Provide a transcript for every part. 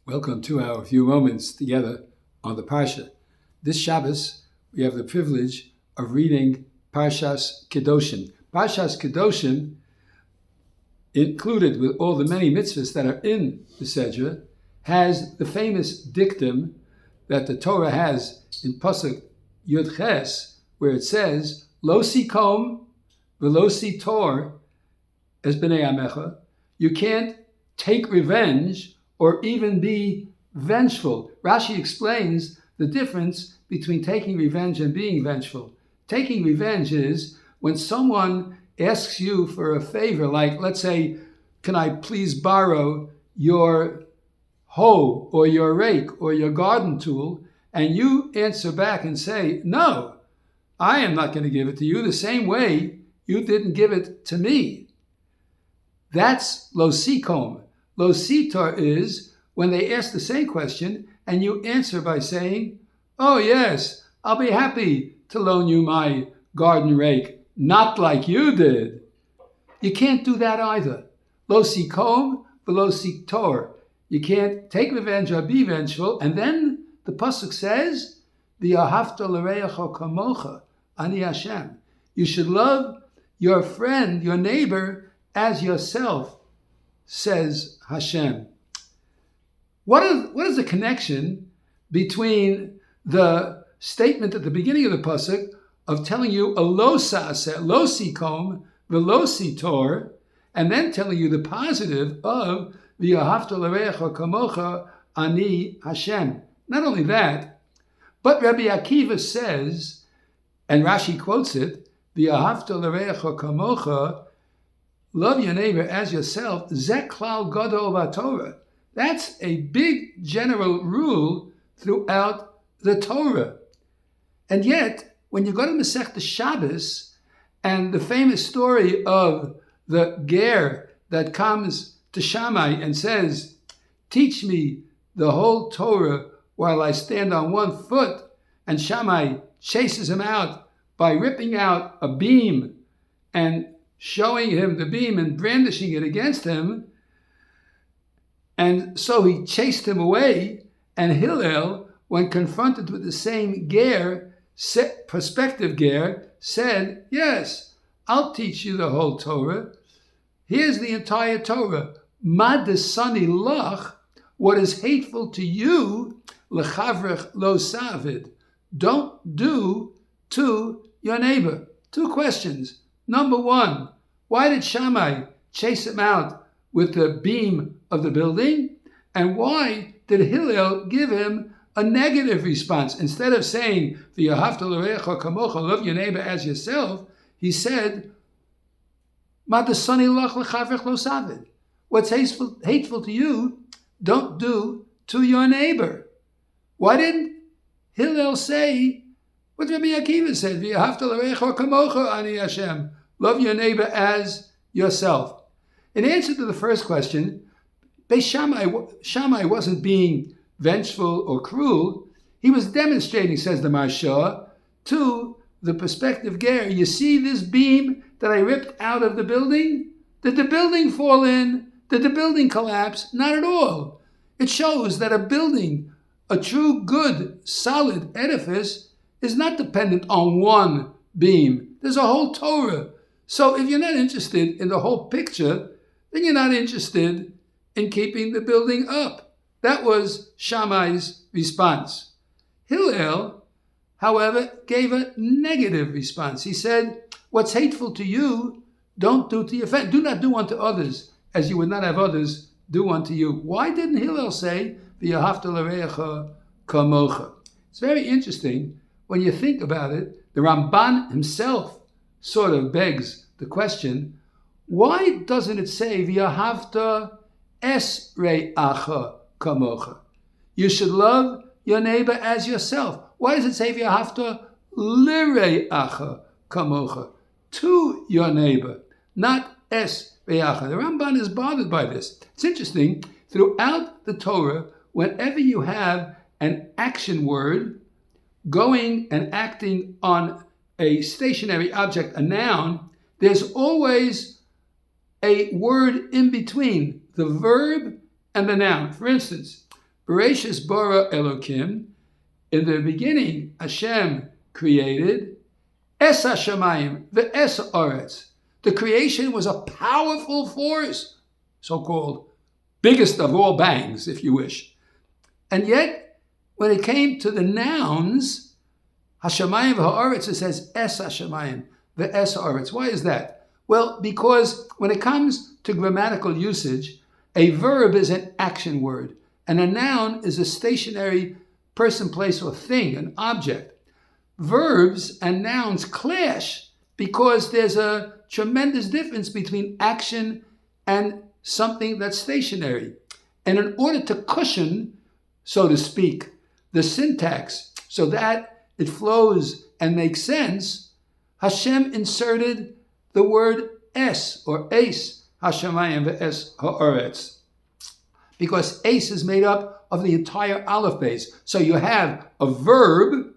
Welcome to our few moments together on the Parsha. This Shabbos, we have the privilege of reading Parshas Kedoshim. Parshas Kedoshim, included with all the many mitzvahs that are in the Sedra, has the famous dictum that the Torah has in Pasuk Yud Ches, where it says, Lo sikom v'lo sitor es b'nei amecha. You can't take revenge or even be vengeful. Rashi explains the difference between taking revenge and being vengeful. Taking revenge is when someone asks you for a favor, like, let's say, can I please borrow your hoe or your rake or your garden tool? And you answer back and say, no, I am not going to give it to you the same way you didn't give it to me. That's lo sikom. Lo sitor is when they ask the same question and you answer by saying, oh yes, I'll be happy to loan you my garden rake, not like you did. You can't do that either. Lo sikom v'lo sitor. You can't take revenge or be vengeful. And then the pasuk says, V'ahavta l'reacha kamocha, ani Hashem. You should love your friend, your neighbor, as yourself, says Hashem. What is the connection between the statement at the beginning of the pasuk of telling you a lo sa'aseh, lo sikom, v'lo sitor, and then telling you the positive of v'ahavta l'reacha kamocha ani Hashem? Not only that, but Rabbi Akiva says, and Rashi quotes it, v'ahavta l'reacha kamocha, love your neighbor as yourself, zeh klal gadol b'Torah. That's a big general rule throughout the Torah. And yet, when you go to Masechta Shabbos, and the famous story of the ger that comes to Shammai and says, teach me the whole Torah while I stand on one foot, and Shammai chases him out by ripping out a beam and showing him the beam and brandishing it against him. And so he chased him away, and Hillel, when confronted with the same ger, prospective ger, said, yes, I'll teach you the whole Torah. Here's the entire Torah. Ma desani lach, what is hateful to you, lechavrech lo savid. Don't do to your neighbor. Two questions. Number one, why did Shammai chase him out with the beam of the building? And why did Hillel give him a negative response? Instead of saying, v'ahavta l'reacha kamocha, love your neighbor as yourself, he said, ma desani lach lechavrech lo savid. What's hateful to you, don't do to your neighbor. Why didn't Hillel say what Rabbi Akiva said, v'ahavta l'reacha kamocha ani Hashem, love your neighbor as yourself? In answer to the first question, Shammai wasn't being vengeful or cruel. He was demonstrating, says the Marsha, to the prospective ger, you see this beam that I ripped out of the building? Did the building fall in? Did the building collapse? Not at all. It shows that a building, a true, good, solid edifice, is not dependent on one beam. There's a whole Torah. So if you're not interested in the whole picture, then you're not interested in keeping the building up. That was Shammai's response. Hillel, however, gave a negative response. He said, what's hateful to you, don't do to your friend. Do not do unto others as you would not have others do unto you. Why didn't Hillel say, v'ahavta l'reacha kamocha? It's very interesting when you think about it. The Ramban himself sort of begs the question, why doesn't it say, v'ahavta es re'acha kamocha? You should love your neighbor as yourself. Why does it say, v'ahavta lire'acha kamocha? To your neighbor, not es re'acha. The Ramban is bothered by this. It's interesting, throughout the Torah, whenever you have an action word going and acting on a stationary object, a noun, there's always a word in between the verb and the noun. For instance, Bereshis bara Elokim. In the beginning, Hashem created Es HaShamayim, the Es Haaretz. The creation was a powerful force, so-called biggest of all bangs, if you wish. And yet, when it came to the nouns, Hashamayim v'ha'aretz, it says Es Hashamayim, the Es Haaretz. Why is that? Well, because when it comes to grammatical usage, a verb is an action word, and a noun is a stationary person, place, or thing, an object. Verbs and nouns clash because there's a tremendous difference between action and something that's stationary. And in order to cushion, so to speak, the syntax so that it flows and makes sense, Hashem inserted the word es, or eis, Hashemayim ve'es ha'aretz. Because eis is made up of the entire aleph base. So you have a verb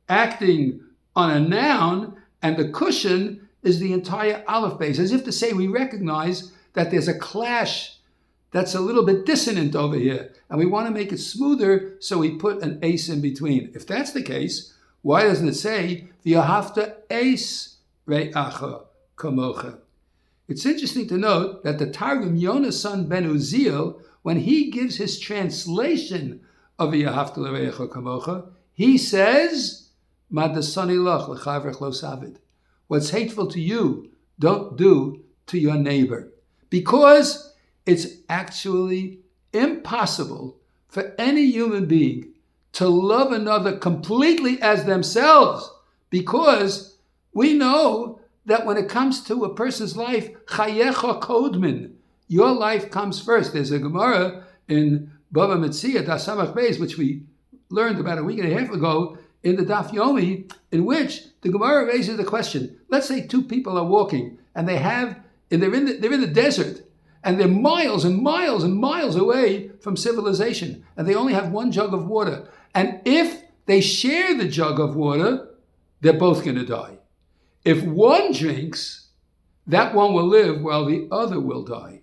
acting on a noun, and the cushion is the entire aleph base, as if to say we recognize that there's a clash that's a little bit dissonant over here, and we want to make it smoother, so we put an ace in between. If that's the case, why doesn't it say v'yahavta ace re'acha kamocha? It's interesting to note that the Targum Yonah's son Ben Uziel, when he gives his translation of v'yahavta re'acha kamocha, he says, what's hateful to you, don't do to your neighbor. Because it's actually impossible for any human being to love another completely as themselves. Because we know that when it comes to a person's life, chayecha kodmin, your life comes first. There's a Gemara in Bava Metzia, Das Samach Beis, which we learned about a week and a half ago, in the Daf Yomi, in which the Gemara raises the question. Let's say two people are walking, and they're in the desert, and they're miles and miles and miles away from civilization, and they only have one jug of water. And if they share the jug of water, they're both going to die. If one drinks, that one will live while the other will die.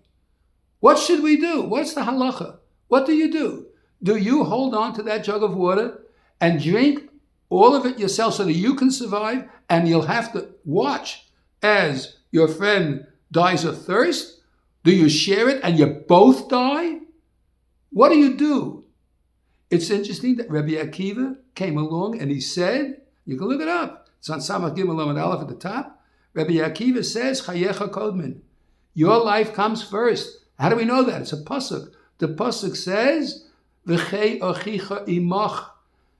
What should we do? What's the halacha? What do you do? Do you hold on to that jug of water and drink all of it yourself so that you can survive, and you'll have to watch as your friend dies of thirst? Do you share it and you both die? What do you do? It's interesting that Rabbi Akiva came along and he said, you can look it up, it's on Samach Gimel Lamed Aleph at the top. Rabbi Akiva says, Chayecha Kodmin, your life comes first. How do we know that? It's a pasuk. The pasuk says, V'chei achicha imach,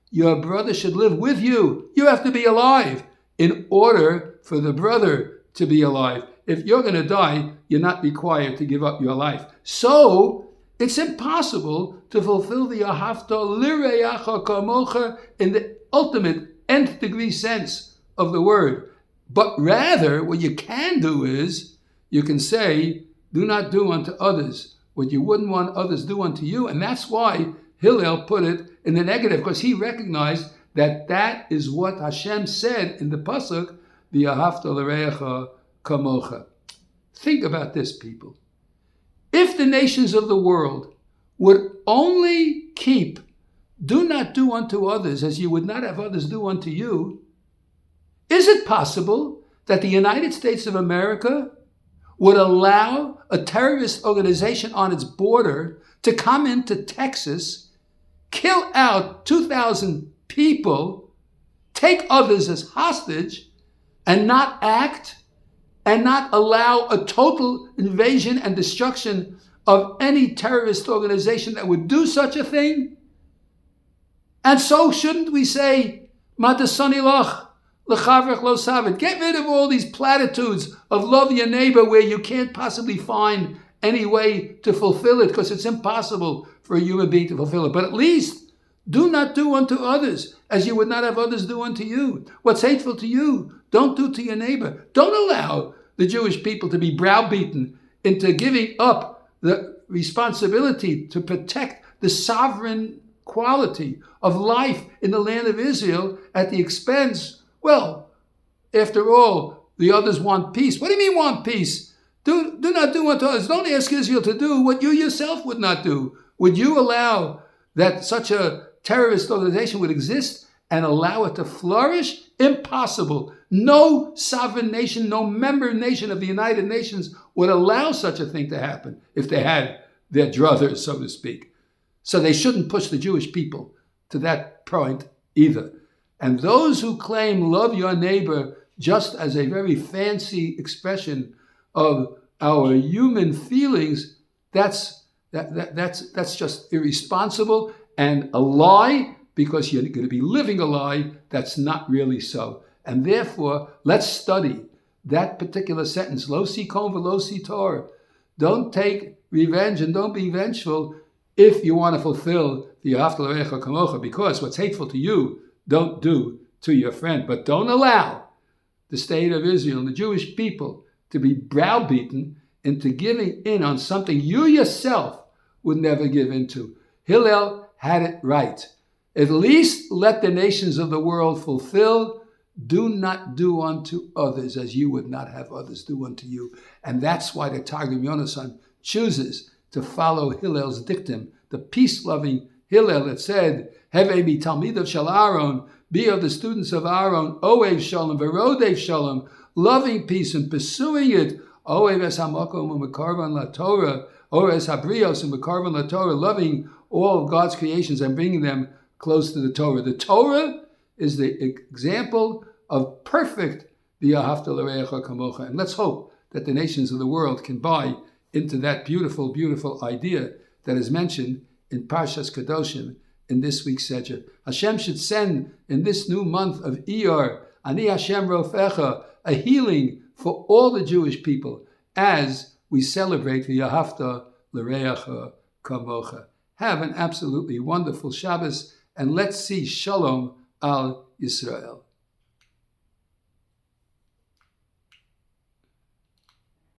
your brother should live with you. You have to be alive in order for the brother to be alive. If you're going to die, you're not required to give up your life. So it's impossible to fulfill the Ahavta Lireyacha Kamocha in the ultimate nth degree sense of the word. But rather, what you can do is, you can say, do not do unto others what you wouldn't want others do unto you. And that's why Hillel put it in the negative, because he recognized that that is what Hashem said in the pasuk, v'yahavta l'reacha kamocha. Think about this, people. If the nations of the world would only keep, do not do unto others as you would not have others do unto you, is it possible that the United States of America would allow a terrorist organization on its border to come into Texas, kill out 2,000 people, take others as hostage, and not act, and not allow a total invasion and destruction of any terrorist organization that would do such a thing? And so shouldn't we say, Matasani lach, l'chavrech lo savet, get rid of all these platitudes of love your neighbor where you can't possibly find any way to fulfill it, because it's impossible for a human being to fulfill it. But at least do not do unto others as you would not have others do unto you. What's hateful to you, don't do to your neighbor. Don't allow the Jewish people to be browbeaten into giving up the responsibility to protect the sovereign quality of life in the land of Israel at the expense. Well, after all, the others want peace. What do you mean want peace? Do not do unto others. Don't ask Israel to do what you yourself would not do. Would you allow that such a terrorist organization would exist and allow it to flourish? Impossible. No sovereign nation, no member nation of the United Nations would allow such a thing to happen if they had their druthers, so to speak. So they shouldn't push the Jewish people to that point either. And those who claim love your neighbor just as a very fancy expression of our human feelings, that's just irresponsible and a lie, because you're going to be living a lie that's not really so. And therefore, let's study that particular sentence, lo sikom v'lo sitor. Don't take revenge and don't be vengeful if you want to fulfill the ahavta l'reacha kamocha, because what's hateful to you, don't do to your friend. But don't allow the state of Israel and the Jewish people to be browbeaten into giving in on something you yourself would never give into. Hillel had it right. At least let the nations of the world fulfill. Do not do unto others as you would not have others do unto you. And that's why the Targum Yonasan chooses to follow Hillel's dictum, the peace-loving Hillel that said, Heve mi talmidav shel Aaron, be of the students of Aaron, oev shalom, verodev shalom, loving peace and pursuing it, oev es hamakom u'mekarvan laTorah, or es habrios u'mekarvan laTorah, loving all of God's creations and bringing them close to the Torah. The Torah is the example of perfect the ahavta l'reacha kamocha. And let's hope that the nations of the world can buy into that beautiful, beautiful idea that is mentioned in Parshas Kedoshim in this week's Sefer. Hashem should send in this new month of Iyar, Ani Hashem Rofecha, a healing for all the Jewish people as we celebrate the ahavta l'reacha kamocha. Have an absolutely wonderful Shabbos, and let's see Shalom al Yisrael.